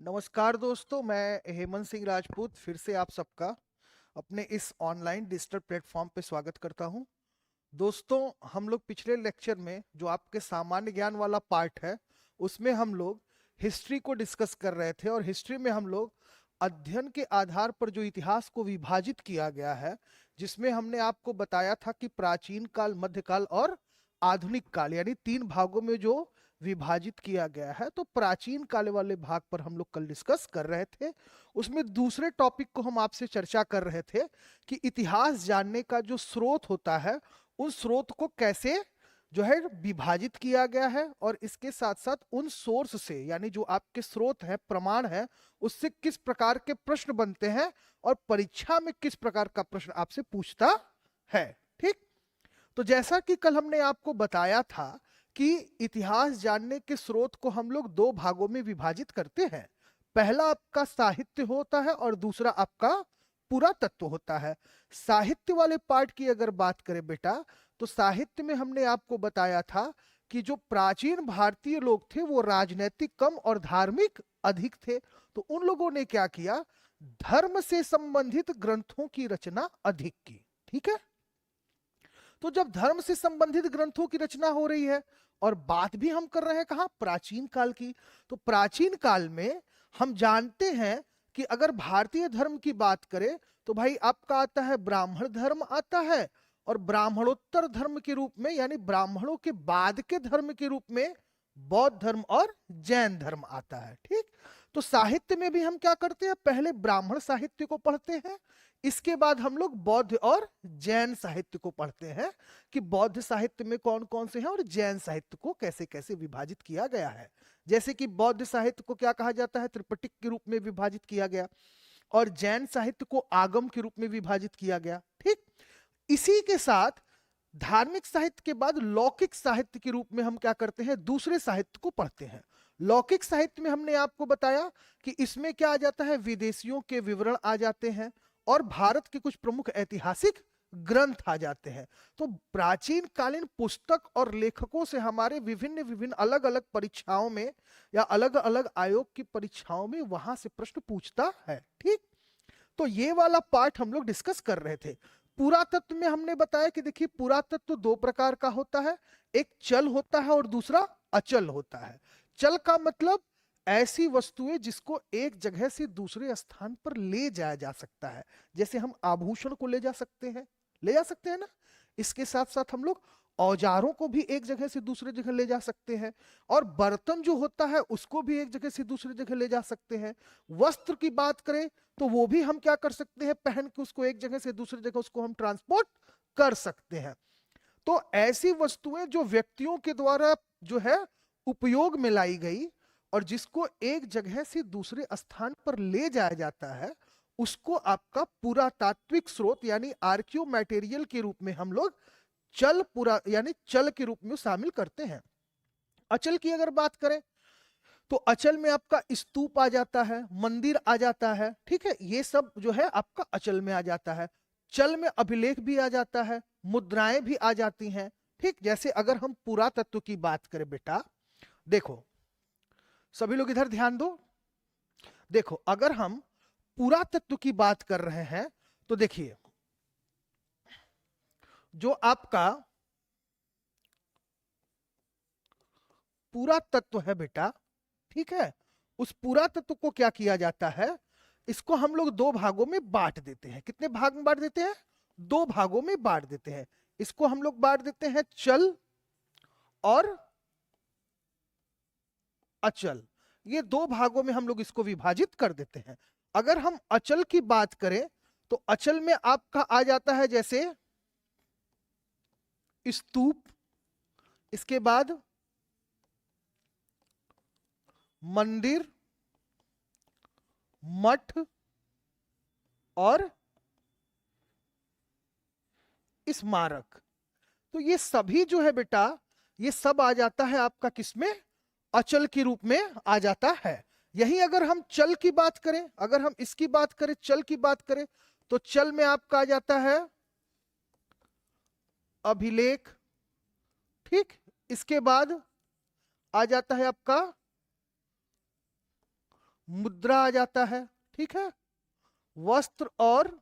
नमस्कार दोस्तों, मैं हेमंत सिंह राजपूत फिर से आप सबका अपने इस ऑनलाइन डिजिटल प्लेटफॉर्म पे स्वागत करता हूं। दोस्तों, हम लोग पिछले लेक्चर में जो आपके सामान्य ज्ञान वाला पार्ट है उसमें हम लोग हिस्ट्री को डिस्कस कर रहे थे और हिस्ट्री में हम लोग अध्ययन के आधार पर जो इतिहास को विभाजित किया गया है, जिसमें हमने आपको बताया था कि प्राचीन काल, मध्यकाल और आधुनिक काल यानी तीन भागों में जो विभाजित किया गया है। तो प्राचीन काल वाले भाग पर हम लोग कल डिस्कस कर रहे थे। उसमें दूसरे टॉपिक को हम आपसे चर्चा कर रहे थे कि इतिहास जानने का जो स्रोत होता है उन स्रोत को कैसे जो है विभाजित किया गया है, और इसके साथ साथ उन सोर्स से यानी जो आपके स्रोत है, प्रमाण है, उससे किस प्रकार के प्रश्न बनते हैं और परीक्षा में किस प्रकार का प्रश्न आपसे पूछता है। ठीक। तो जैसा कि कल हमने आपको बताया था कि इतिहास जानने के स्रोत को हम लोग दो भागों में विभाजित करते हैं। पहला आपका साहित्य होता है और दूसरा आपका पुरातत्व होता है। साहित्य वाले पार्ट की अगर बात करें बेटा, तो साहित्य में हमने आपको बताया था कि जो प्राचीन भारतीय लोग थे वो राजनैतिक कम और धार्मिक अधिक थे। तो उन लोगों ने क्या किया, धर्म से संबंधित ग्रंथों की रचना अधिक की। ठीक है। तो जब धर्म से संबंधित ग्रंथों की रचना हो रही है और बात भी हम कर रहे हैं कहां, प्राचीन काल की, तो प्राचीन काल में हम जानते हैं कि अगर भारतीय धर्म की बात करें तो भाई आपका आता है ब्राह्मण धर्म आता है, और ब्राह्मणोत्तर धर्म के रूप में यानी ब्राह्मणों के बाद के धर्म के रूप में बौद्ध धर्म और जैन धर्म आता है। ठीक। तो साहित्य में भी हम क्या करते हैं, पहले ब्राह्मण साहित्य को पढ़ते हैं, इसके बाद हम लोग बौद्ध और जैन साहित्य को पढ़ते हैं कि बौद्ध साहित्य में कौन कौन से हैं और जैन साहित्य को कैसे कैसे विभाजित किया गया है। जैसे कि बौद्ध साहित्य को क्या कहा जाता है, त्रिपिटक के रूप में विभाजित किया गया, और जैन साहित्य को आगम के रूप में विभाजित किया गया। ठीक। इसी के साथ धार्मिक साहित्य के बाद लौकिक साहित्य के रूप में हम क्या करते हैं, दूसरे साहित्य को पढ़ते हैं। लौकिक साहित्य में हमने आपको बताया कि इसमें क्या आ जाता है, विदेशियों के विवरण आ जाते हैं और भारत के कुछ प्रमुख ऐतिहासिक ग्रंथ आ जाते हैं। तो प्राचीन कालीन पुस्तक और लेखकों से हमारे विभिन्न विभिन्न अलग अलग परीक्षाओं में या अलग अलग आयोग की परीक्षाओं में वहां से प्रश्न पूछता है। ठीक। तो ये वाला पार्ट हम लोग डिस्कस कर रहे थे। पुरातत्व में हमने बताया कि देखिए, पुरातत्व दो प्रकार का होता है, एक चल होता है और दूसरा अचल होता है। चल का मतलब ऐसी वस्तुएं जिसको एक जगह से दूसरे स्थान पर ले जाया जा सकता है। जैसे हम आभूषण को ले जा सकते हैं, ले जा सकते हैं ना। इसके साथ साथ हम लोग औजारों को भी एक जगह से दूसरे जगह ले जा सकते हैं, और बर्तन जो होता है उसको भी एक जगह से दूसरी जगह ले जा सकते हैं। वस्त्र की बात करें तो वो भी हम क्या कर सकते हैं, पहन के उसको एक जगह से दूसरी जगह उसको हम ट्रांसपोर्ट कर सकते हैं। तो ऐसी वस्तुएं जो व्यक्तियों के द्वारा जो है उपयोग में लाई गई और जिसको एक जगह से दूसरे स्थान पर ले जाया जाता है, उसको आपका पुरातात्विक स्रोत यानी आर्कियो मटेरियल के रूप में हम लोग चल पुरा यानी चल के रूप में शामिल करते हैं। अचल की अगर बात करें तो अचल में आपका स्तूप आ जाता है, मंदिर आ जाता है। ठीक है, ये सब जो है आपका अचल में आ जाता है। चल में अभिलेख भी आ जाता है, मुद्राएं भी आ जाती हैं। ठीक। जैसे अगर हम पुरातत्व की बात करें बेटा, देखो सभी लोग इधर ध्यान दो। देखो, अगर हम पुरातत्व की बात कर रहे हैं तो देखिए, जो आपका पुरातत्व है बेटा, ठीक है, उस पुरातत्व को क्या किया जाता है, इसको हम लोग दो भागों में बांट देते हैं। कितने भाग में बांट देते हैं, दो भागों में बांट देते हैं। इसको हम लोग बांट देते हैं चल और अचल। ये दो भागों में हम लोग इसको विभाजित कर देते हैं। अगर हम अचल की बात करें तो अचल में आपका आ जाता है जैसे स्तूप, इसके बाद मंदिर, मठ और स्मारक। तो ये सभी जो है बेटा, ये सब आ जाता है आपका किसमें, अचल के रूप में आ जाता है। यही अगर हम चल की बात करें, अगर हम इसकी बात करें, चल की बात करें, तो चल में आपका आ जाता है अभिलेख। ठीक। इसके बाद आ जाता है आपका मुद्रा आ जाता है, ठीक है, वस्त्र और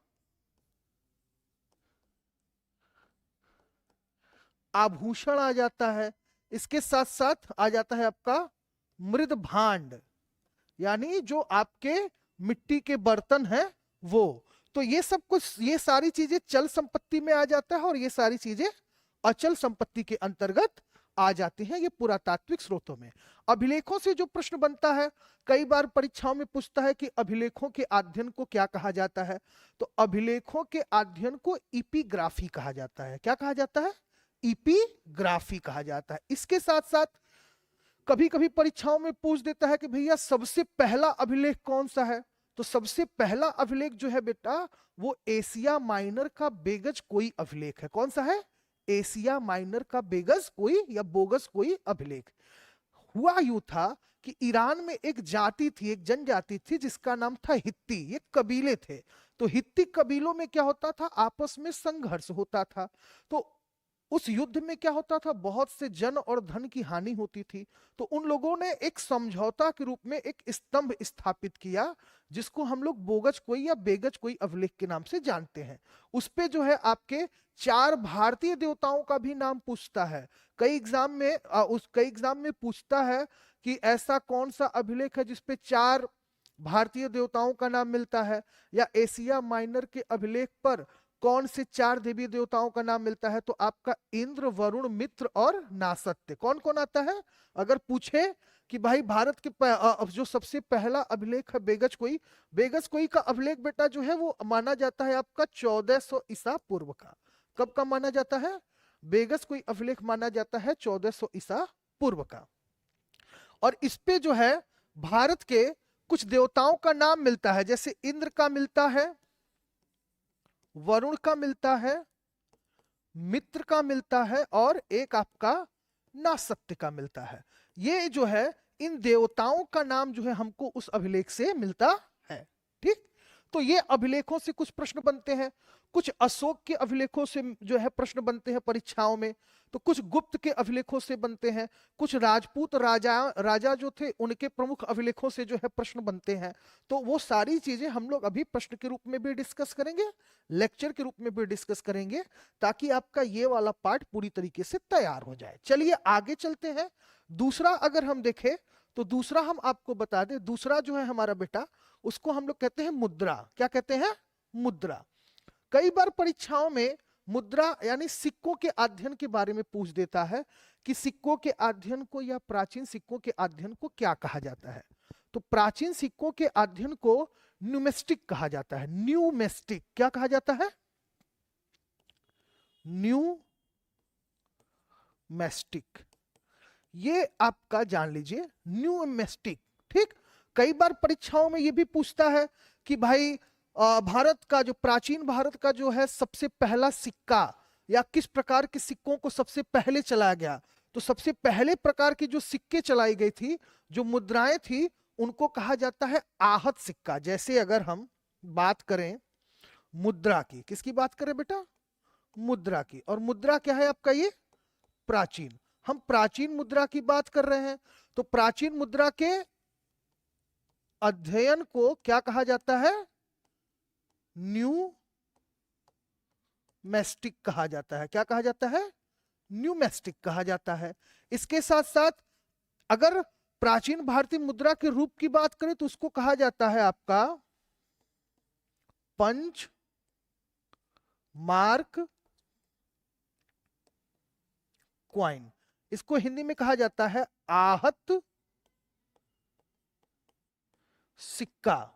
आभूषण आ जाता है, इसके साथ साथ आ जाता है आपका मृद भांड, यानी जो आपके मिट्टी के बर्तन हैं वो। तो ये सब कुछ, ये सारी चीजें चल संपत्ति में आ जाता है और ये सारी चीजें अचल संपत्ति के अंतर्गत आ जाती हैं, ये पुरातात्विक स्रोतों में। अभिलेखों से जो प्रश्न बनता है, कई बार परीक्षाओं में पूछता है कि अभिलेखों के अध्ययन को क्या कहा जाता है, तो अभिलेखों के अध्ययन को इपिग्राफी कहा जाता है। क्या कहा जाता है? इपिग्राफी कहा जाता है। इसके साथ साथ कभी कभी परीक्षाओं में पूछ देता है कि भैया सबसे पहला अभिलेख कौन सा है, तो सबसे पहला अभिलेख जो है बेटा वो एशिया माइनर का बेगज कोई अभिलेख है। कौन सा है? एशिया माइनर का बेगज कोई या बोगस कोई अभिलेख। हुआ यूं था कि ईरान में एक जाति थी, एक जनजाति थी जिसका नाम था हित्ती। ये कबीले थे, तो हित्ती कबीलों में क्या होता था, आपस में संघर्ष होता था। तो उस युद्ध में क्या होता था, बहुत से जन और धन की हानि होती थी। तो उन लोगों ने एक समझौता के रूप में एक स्तंभ स्थापित किया जिसको हम लोग बोगज कोई या बेगज कोई अभिलेख के नाम से जानते हैं। उस पे जो है आपके 4 भारतीय देवताओं का भी नाम पूछता है। कई एग्जाम में पूछता है कि ऐसा कौन सा अभिलेख है जिसपे 4 भारतीय देवताओं का नाम मिलता है, या एशिया माइनर के अभिलेख पर कौन से 4 देवी देवताओं का नाम मिलता है। तो आपका इंद्र, वरुण, मित्र और नासत्य कौन कौन आता है। अगर पूछे कि भाई भारत के जो सबसे पहला अभिलेख है बेगज कोई का अभिलेख बेटा जो है वो माना जाता है आपका 1400 ईसा पूर्व का। कब का माना जाता है? बेगज कोई अभिलेख माना जाता है 1400 ईसा पूर्व का। और इस पे जो है भारत के कुछ देवताओं का नाम मिलता है, जैसे इंद्र का मिलता है, वरुण का मिलता है, मित्र का मिलता है और एक आपका नासत्य का मिलता है। ये जो है इन देवताओं का नाम जो है हमको उस अभिलेख से मिलता है। ठीक, तो ये अभिलेखों से कुछ प्रश्न बनते हैं। कुछ अशोक के अभिलेखों से जो है प्रश्न बनते हैं परीक्षाओं में, तो कुछ गुप्त के अभिलेखों से बनते हैं, कुछ राजपूत राजा जो थे उनके प्रमुख अभिलेखों से जो है प्रश्न बनते हैं। तो वो सारी चीजें हम लोग अभी प्रश्न के रूप में भी डिस्कस करेंगे, लेक्चर के रूप में भी डिस्कस करेंगे, ताकि आपका ये वाला पार्ट पूरी तरीके से तैयार हो जाए। चलिए आगे चलते हैं। दूसरा अगर हम देखें तो दूसरा हम आपको बता दें, दूसरा जो है हमारा बेटा उसको हम लोग कहते हैं मुद्रा। क्या कहते हैं? मुद्रा। कई बार परीक्षाओं में मुद्रा यानी सिक्कों के अध्ययन के बारे में पूछ देता है कि सिक्कों के अध्ययन को या प्राचीन सिक्कों के अध्ययन को क्या कहा जाता है। तो प्राचीन सिक्कों के अध्ययन को न्यूमेस्टिक कहा जाता है। न्यूमेस्टिक क्या कहा जाता है? न्यूमेस्टिक, ये आपका जान लीजिए, न्यूमेस्टिक। ठीक, कई बार परीक्षाओं में ये भी पूछता है कि भाई भारत का जो प्राचीन भारत का जो है सबसे पहला सिक्का या किस प्रकार के सिक्कों को सबसे पहले चलाया गया। तो सबसे पहले प्रकार की जो सिक्के चलाई गई थी, जो मुद्राएं थी, उनको कहा जाता है आहत सिक्का। जैसे अगर हम बात करें मुद्रा की, किसकी बात करें बेटा? मुद्रा की। और मुद्रा क्या है आपका? ये प्राचीन। हम प्राचीन मुद्रा की बात कर रहे हैं, तो प्राचीन मुद्रा के अध्ययन को क्या कहा जाता है? न्यूमेस्टिक कहा जाता है। क्या कहा जाता है? न्यूमेस्टिक कहा जाता है। इसके साथ साथ अगर प्राचीन भारतीय मुद्रा के रूप की बात करें तो उसको कहा जाता है आपका पंच मार्क क्वाइन। इसको हिंदी में कहा जाता है आहत सिक्का।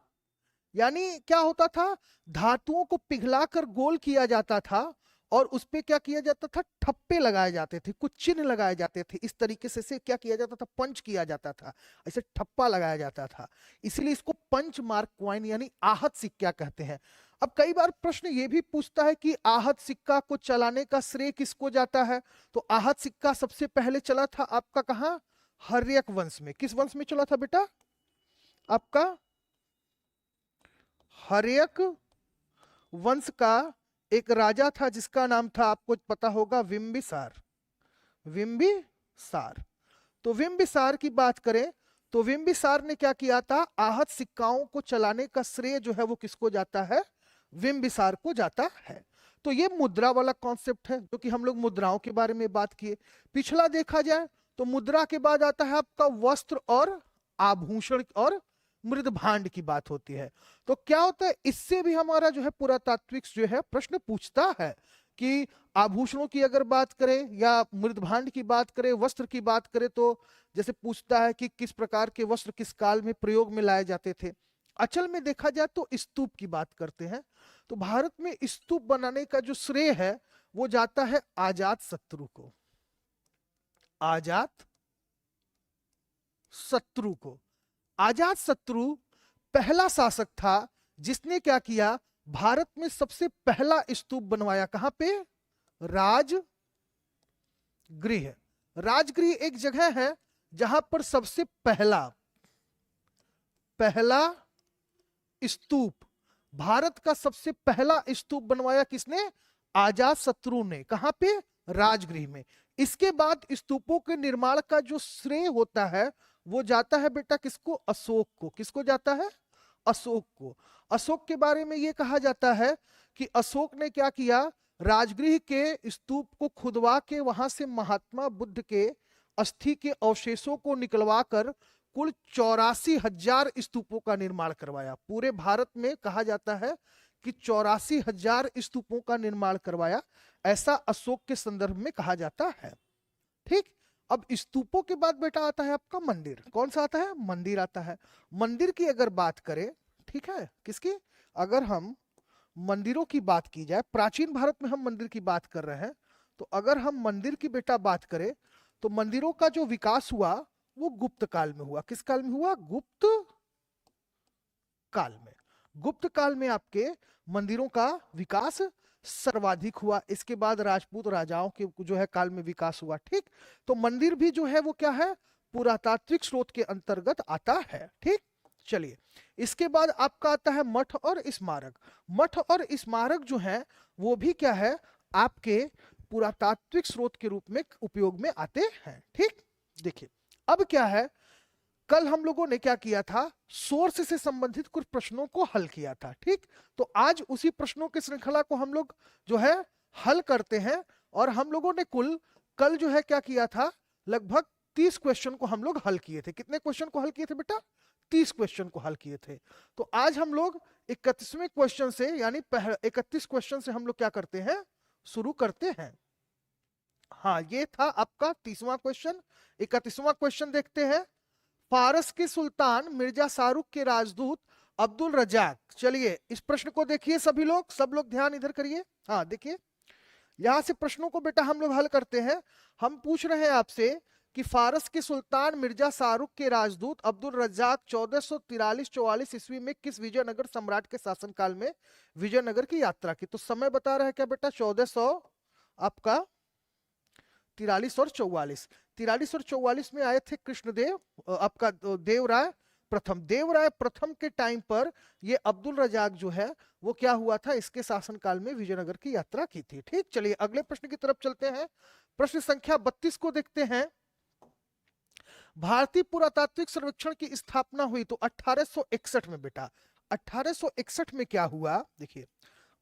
यानी क्या होता था, धातुओं को पिघलाकर गोल किया जाता था और उस पे क्या किया जाता था, ठप्पे लगाए जाते थे, कुछ चिन्ह लगाए जाते थे। इस तरीके से क्या किया जाता था, पंच किया जाता था, ऐसे ठप्पा लगाया जाता था। इसलिए इसको पंच मार्क क्वाइन यानी आहत सिक्का कहते हैं। अब कई बार प्रश्न ये भी पूछता है कि आहत सिक्का को चलाने का श्रेय किसको जाता है। तो आहत सिक्का सबसे पहले चला था आपका कहां? हर्यक वंश में। किस वंश में चला था बेटा? आपका हर्यक वंश का एक राजा था जिसका नाम था, आपको पता होगा, बिंबिसार। बिंबिसार। तो बिंबिसार की बात करें तो बिम्बिसार ने क्या किया था, आहत सिक्काओं को चलाने का श्रेय जो है वो किसको जाता है, बिम्बिसार को जाता है। तो ये मुद्रा वाला कॉन्सेप्ट है, जो कि हम लोग मुद्राओं के बारे में बात किए। पिछला देखा जाए तो मुद्रा के बाद आता है आपका वस्त्र और आभूषण और मृद भांड की बात होती है। तो क्या होता है, इससे भी हमारा जो है पुरातात्विक जो है प्रश्न पूछता है कि आभूषणों की अगर बात करें या मृद भांड की बात करें, वस्त्र की बात करें, तो जैसे पूछता है कि किस प्रकार के वस्त्र किस काल में प्रयोग में लाए जाते थे। अचल में देखा जाए तो स्तूप की बात करते हैं। तो भारत में स्तूप बनाने का जो श्रेय है वो जाता है अजात शत्रु को। अजात शत्रु को। अजात शत्रु पहला शासक था जिसने क्या किया, भारत में सबसे पहला स्तूप बनवाया। कहां पे, राजगृह। राजगृह एक जगह है जहां पर सबसे पहला स्तूप, भारत का सबसे पहला स्तूप बनवाया किसने, अजात शत्रु ने। कहां पे, राजगृह में। इसके बाद स्तूपों के निर्माण का जो श्रेय होता है वो जाता है बेटा किसको, अशोक को। किसको जाता है, अशोक को। अशोक के बारे में ये कहा जाता है कि अशोक ने क्या किया, राजगृह के स्तूप को खुदवा के वहां से महात्मा बुद्ध के अस्थि के अवशेषों को निकलवा कर कुल 84,000 स्तूपों का निर्माण करवाया। पूरे भारत में कहा जाता है कि 84,000 स्तूपों का निर्माण करवाया, ऐसा अशोक के संदर्भ में कहा जाता है। ठीक। अब स्तूपों के बाद बेटा आता है आपका मंदिर। कौन सा आता है, मंदिर आता है। मंदिर की अगर बात करें, ठीक है, किसकी, अगर हम मंदिरों की बात की जाए, प्राचीन भारत में हम मंदिर की बात कर रहे हैं, तो अगर हम मंदिर की बेटा बात करें तो मंदिरों का जो विकास हुआ वो गुप्त काल में हुआ। किस काल में हुआ, गुप्त काल में। गुप्त काल में आपके मंदिरों का विकास सर्वाधिक हुआ। इसके बाद राजपूत राजाओं के जो है काल में विकास हुआ। ठीक। तो मंदिर भी जो है वो क्या है, पुरातात्विक स्रोत के अंतर्गत आता है। ठीक। चलिए, इसके बाद आपका आता है मठ और स्मारक। मठ और स्मारक जो है वो भी क्या है, आपके पुरातात्विक स्रोत के रूप में उपयोग में आते हैं। ठीक। देखिए अब क्या है, कल हम लोगों ने क्या किया था, सोर्स से संबंधित कुछ प्रश्नों को हल किया था। ठीक। तो आज उसी प्रश्नों की श्रृंखला को हम लोग जो है हल करते हैं। और हम लोगों ने कुल कल जो है क्या किया था, लगभग 30 क्वेश्चन को हम लोग हल किए थे। कितने क्वेश्चन को हल किए थे बेटा, 30 क्वेश्चन को हल किए थे। तो आज हम लोग 31वें क्वेश्चन से, यानी 31 क्वेश्चन से हम लोग क्या करते हैं, शुरू करते हैं। हाँ, ये था आपका 30वां क्वेश्चन। 31वां क्वेश्चन देखते हैं। फारस के सुल्तान मिर्जा शाहरुख के राजदूत अब्दुल रजाक। चलिए इस प्रश्न को देखिए सभी लोग, सब लोग ध्यान इधर करिए। हाँ देखिए, यहां से प्रश्नों को बेटा हम लोग हल करते हैं। हम पूछ रहे हैं आपसे कि फारस के सुल्तान मिर्जा शाहरुख के राजदूत अब्दुल रजाक 1443-44 ईस्वी में किस विजयनगर सम्राट के शासनकाल में विजयनगर की यात्रा की। तो समय बता रहा है क्या बेटा, 1400 आपका 43 और 44। 43 और 44 में आए थे कृष्णदेव, आपका देवराय प्रथम। देवराय प्रथम के टाइम पर ये अब्दुल रजाक जो है वो क्या हुआ था, इसके शासनकाल में विजयनगर की यात्रा की थी। ठीक। चलिए अगले प्रश्न की तरफ चलते हैं। प्रश्न संख्या 32 को देखते हैं। भारतीय पुरातात्विक सर्वेक्षण की स्थापना हुई तो 1861 में बेटा। 1861 में क्या हुआ, देखिए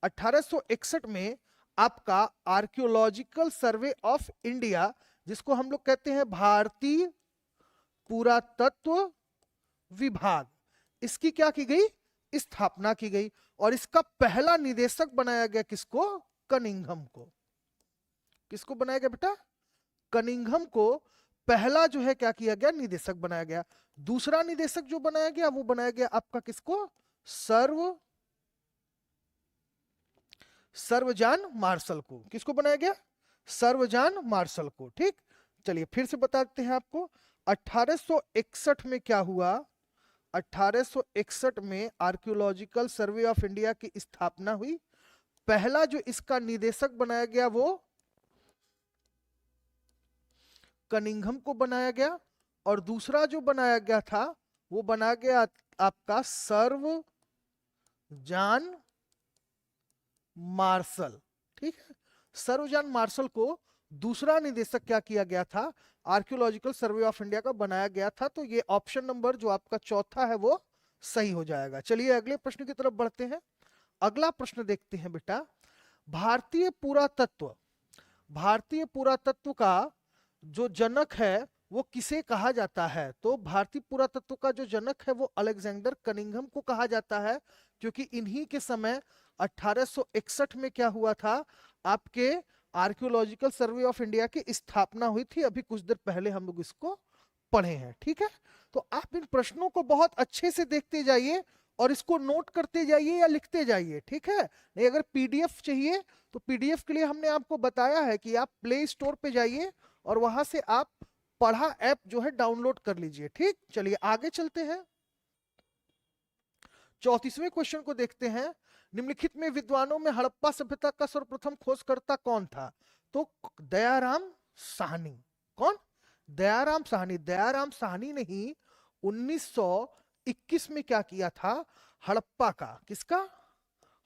1861 में आपका आर्कियोलॉजिकल सर्वे ऑफ इंडिया, जिसको हम लोग कहते हैं भारतीय पुरातत्व विभाग, इसकी क्या की गई, स्थापना की गई। और इसका पहला निदेशक बनाया गया किसको, कनिंघम को। किसको बनाया गया बेटा, कनिंघम को पहला जो है क्या किया गया, निदेशक बनाया गया। दूसरा निदेशक जो बनाया गया वो बनाया गया आपका किसको, सर्वजान मार्शल को। किसको बनाया गया, सर्वजान मार्शल को। ठीक। चलिए फिर से बताते हैं आपको। 1861 में क्या हुआ, 1861 में आर्कियोलॉजिकल सर्वे ऑफ इंडिया की स्थापना हुई। पहला जो इसका निदेशक बनाया गया वो कनिंघम को बनाया गया। और दूसरा जो बनाया गया था वो बनाया गया आपका सर्वजान मार्शल। ठीक है, सर्वजान मार्शल को दूसरा निदेशक क्या किया गया था, आर्कियोलॉजिकल सर्वे ऑफ इंडिया का बनाया गया था। तो ये ऑप्शन नंबर जो आपका चौथा है वो सही हो जाएगा। चलिए अगले प्रश्न की तरफ बढ़ते हैं। अगला प्रश्न देखते हैं बेटा, भारतीय पुरातत्व, भारतीय पुरातत्व का जो जनक है वो किसे कहा जाता है? तो भारतीय पुरातत्व का जो जनक है वो अलेक्जेंडर कनिंघम को कहा जाता है, क्योंकि इन्हीं के समय 1861 में क्या हुआ था, आपके आर्कियोलॉजिकल सर्वे ऑफ इंडिया की स्थापना हुई थी। अभी कुछ देर पहले हम लोग इसको पढ़े हैं, ठीक है। तो आप इन प्रश्नों को बहुत अच्छे से देखते जाइए और इसको नोट करते जाइए या लिखते जाइए, ठीक है। नहीं, अगर पीडीएफ चाहिए तो पीडीएफ के लिए हमने आपको बताया है कि आप प्ले स्टोर पे जाइए और वहां से आप पढ़ा ऐप जो है डाउनलोड कर लीजिए, ठीक। चलिए आगे चलते हैं। 34वें क्वेश्चन को देखते हैं। निम्नलिखित में विद्वानों में हड़प्पा सभ्यता का सर्वप्रथम खोजकर्ता कौन था? तो दयाराम साहनी। कौन? दयाराम साहनी। दयाराम साहनी ने ही 1921 में क्या किया था, हड़प्पा का, किसका,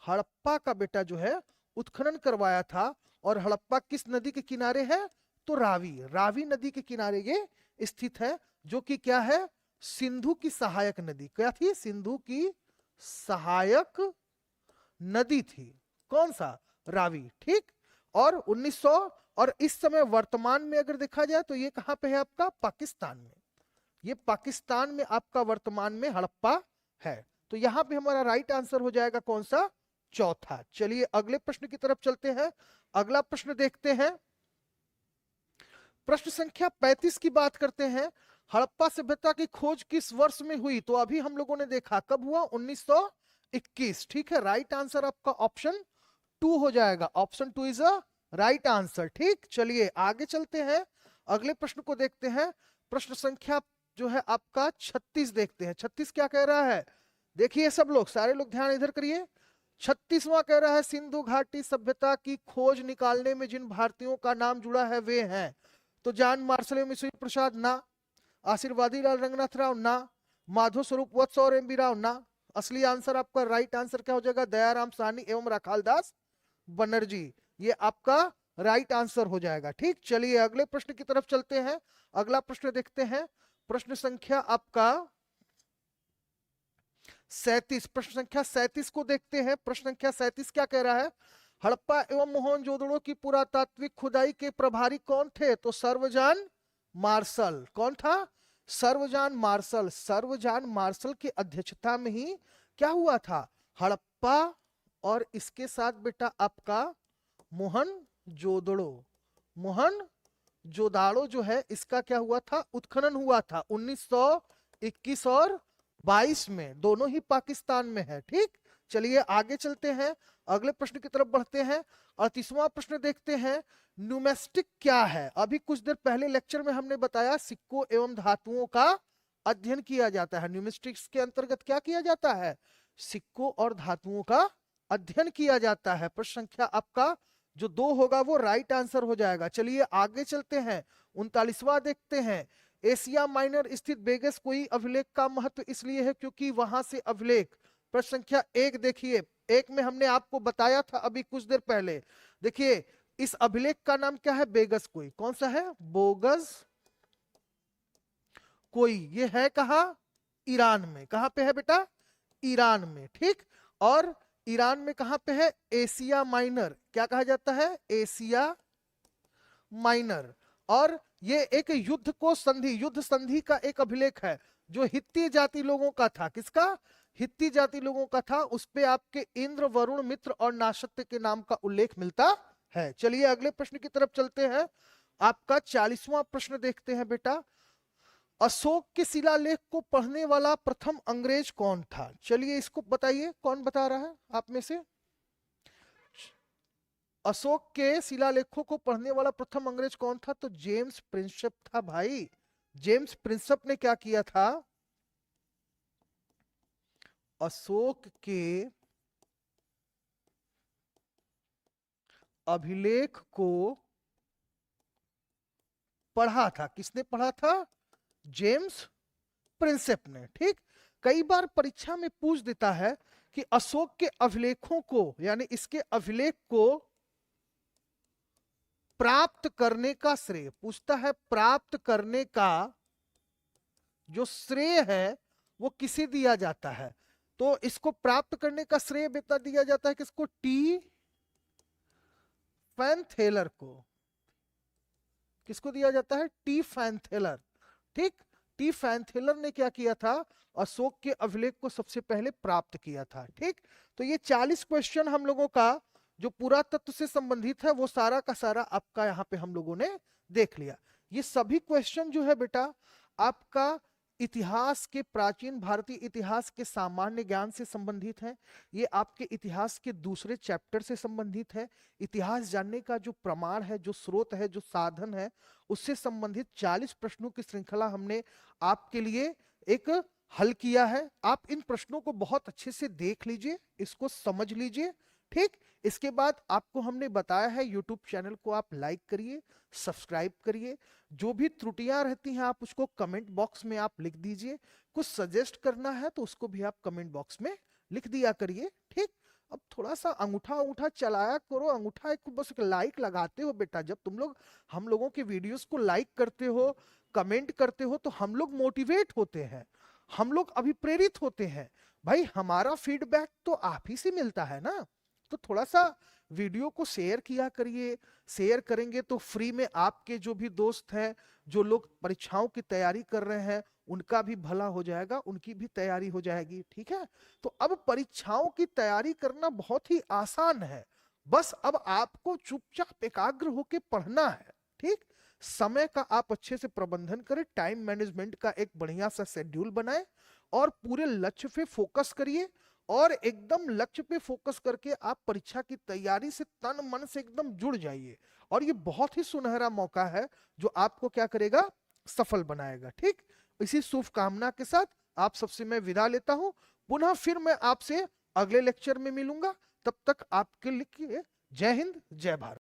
हड़प्पा का बेटा जो है उत्खनन करवाया था। और हड़प्पा किस नदी के किनारे है? तो रावी, रावी नदी के किनारे ये स्थित है, जो कि क्या है, सिंधु की सहायक नदी। क्या थी? सिंधु की सहायक नदी थी। कौन सा? रावी, ठीक। और 1900, और इस समय वर्तमान में अगर देखा जाए तो ये कहां पे है आपका? पाकिस्तान में। ये पाकिस्तान में आपका वर्तमान में हड़प्पा है। तो यहां पे हमारा राइट आंसर हो जाएगा कौन सा? चौथा। चलिए अगले प्रश्न की तरफ चलते हैं। अगला प्रश्न देखते हैं। प्रश्न संख्या 35 की बात करते हैं। हड़प्पा सभ्यता की खोज किस वर्ष में हुई? तो अभी हम लोगों ने देखा कब हुआ? 1921, ठीक है। राइट आंसर आपका ऑप्शन 2 हो जाएगा। Option 2 is a right answer, ठीक। चलिए आगे चलते हैं, अगले प्रश्न को देखते हैं। प्रश्न संख्या जो है आपका 36 देखते हैं। 36 क्या कह रहा है? देखिए सब लोग, सारे लोग ध्यान इधर करिए। 36वां कह रहा है, सिंधु घाटी सभ्यता की खोज निकालने में जिन भारतीयों का नाम जुड़ा है वे हैं। तो जॉन मार्शल एवं ईश्वरी प्रसाद ना, आशीर्वादी लाल रंगनाथ राव ना, माधव स्वरूप वत्स और एम बी राव ना। असली आंसर आपका राइट आंसर क्या हो जाएगा? दयाराम साहनी एवं राखालदास बनर्जी। ये आपका राइट आंसर हो जाएगा, ठीक। चलिए अगले प्रश्न की तरफ चलते हैं। अगला प्रश्न देखते हैं। प्रश्न संख्या आपका 37, प्रश्न संख्या 37 को देखते हैं। प्रश्न संख्या 37 क्या कह रहा है? हड़प्पा एवं मोहनजोदड़ो की पुरातात्विक खुदाई के प्रभारी कौन थे? तो सर्वजॉन मार्शल। कौन था? सर्वजॉन मार्शल। सर्वजॉन मार्शल की अध्यक्षता में ही क्या हुआ था? हड़प्पा और इसके साथ बेटा आपका मोहनजोदड़ो, मोहनजोदाड़ो जो है इसका क्या हुआ था? उत्खनन हुआ था 1921 और 22 में, दोनों ही पाकिस्तान में है, ठीक। चलिए आगे चलते हैं, अगले प्रश्न की तरफ बढ़ते हैं। 38वां प्रश्न देखते हैं। न्यूमेस्टिक क्या है? अभी कुछ देर पहले लेक्चर में हमने बताया सिक्कों एवं धातुओं का अध्ययन किया जाता है। न्यूमेस्टिक्स के अंतर्गत क्या किया जाता है? सिक्कों और धातुओं का अध्ययन किया जाता है। प्रश्न संख्या आपका जो 2 होगा वो राइट आंसर हो जाएगा। चलिए आगे चलते हैं, 39वां देखते हैं। एशिया माइनर स्थित बेगस कोई अभिलेख का महत्व इसलिए है क्योंकि वहां से अभिलेख। प्रश्न संख्या 1 देखिए, 1 में हमने आपको बताया था अभी कुछ देर पहले। देखिए इस अभिलेख का नाम क्या है? बेगस कोई। कौन सा है? बोगस कोई। ये है कहा? ईरान में। कहां पे है बेटा? ईरान में, ठीक। और ईरान में कहां पे है? Asia minor. क्या कहा जाता है? Asia minor. और ये एक युद्ध को संधि, युद्ध संधि का एक अभिलेख है जो हित्ती जाति लोगों का था। किसका? हित्ती जाति लोगों का था। उस पे आपके इंद्र, वरुण, मित्र और नाशत्य के नाम का उल्लेख मिलता है। चलिए अगले प्रश्न की तरफ चलते हैं। आपका 40वां प्रश्न देखते हैं बेटा। अशोक के शिलालेख को पढ़ने वाला प्रथम अंग्रेज कौन था? चलिए इसको बताइए, कौन बता रहा है आप में से? अशोक के शिलालेखों को पढ़ने वाला प्रथम अंग्रेज कौन था? तो जेम्स प्रिंसेप था भाई। जेम्स प्रिंसेप ने क्या किया था? अशोक के अभिलेख को पढ़ा था। किसने पढ़ा था? जेम्स प्रिंसेप ने, ठीक। कई बार परीक्षा में पूछ देता है कि अशोक के अभिलेखों को, यानी इसके अभिलेख को प्राप्त करने का श्रेय पूछता है, प्राप्त करने का जो श्रेय है वो किसे दिया जाता है? तो इसको प्राप्त करने का श्रेय बेटा दिया जाता है किसको? टी फैनथेलर को। किसको दिया जाता है? टी फैनथेलर। ठीक, टी फैनथेलर ने क्या किया था? अशोक के अभिलेख को सबसे पहले प्राप्त किया था। ठीक, तो ये 40 क्वेश्चन हम लोगों का जो पुरातत्व से संबंधित है वो सारा का सारा आपका यहाँ पे हम लोगों ने देख लिया। ये सभी क्वेश्चन जो है बेटा आपका इतिहास के, प्राचीन भारतीय इतिहास के सामान्य ज्ञान से संबंधित है। ये आपके इतिहास के दूसरे चैप्टर से संबंधित है। इतिहास जानने का जो प्रमाण है, जो स्रोत है, जो साधन है, उससे संबंधित 40 प्रश्नों की श्रृंखला हमने आपके लिए एक हल किया है। आप इन प्रश्नों को बहुत अच्छे से देख लीजिए, इसको समझ लीजिए। ठीक, इसके बाद आपको हमने बताया है यूट्यूब चैनल को आप लाइक करिए, सब्सक्राइब करिए। जो भी त्रुटियां रहती हैं आप उसको कमेंट बॉक्स में आप लिख दीजिए। कुछ सजेस्ट करना है तो उसको भी आप कमेंट बॉक्स में लिख दिया करिए। ठीक, अब थोड़ा सा अंगूठा चलाया करो, अंगूठा एक बस एक लाइक लगाते हो बेटा। जब तुम लोग हम लोगों के वीडियोस को लाइक करते हो, कमेंट करते हो, तो हम लोग मोटिवेट होते हैं, हम लोग अभिप्रेरित होते हैं। भाई हमारा फीडबैक तो आप ही से मिलता है ना। तो थोड़ा सा वीडियो को शेयर किया करिए। शेयर करेंगे तो फ्री में आपके जो भी दोस्त हैं, जो लोग परीक्षाओं की तैयारी कर रहे हैं, उनका भी भला हो जाएगा, उनकी भी तैयारी हो जाएगी। ठीक है, तो अब परीक्षाओं की तैयारी करना बहुत ही आसान है। बस अब आपको चुपचाप एकाग्र होकर पढ़ना है। ठीक, समय का आप अच्छे से प्रबंधन करें, टाइम मैनेजमेंट का एक बढ़िया सा शेड्यूल बनाएं और पूरे लक्ष्य पे फोकस करिए। और एकदम लक्ष्य पे फोकस करके आप परीक्षा की तैयारी से तन मन से एकदम जुड़ जाइए। और ये बहुत ही सुनहरा मौका है जो आपको क्या करेगा? सफल बनाएगा। ठीक, इसी शुभकामना के साथ आप सबसे मैं विदा लेता हूं। पुनः फिर मैं आपसे अगले लेक्चर में मिलूंगा। तब तक आपके लिए जय हिंद, जय भारत।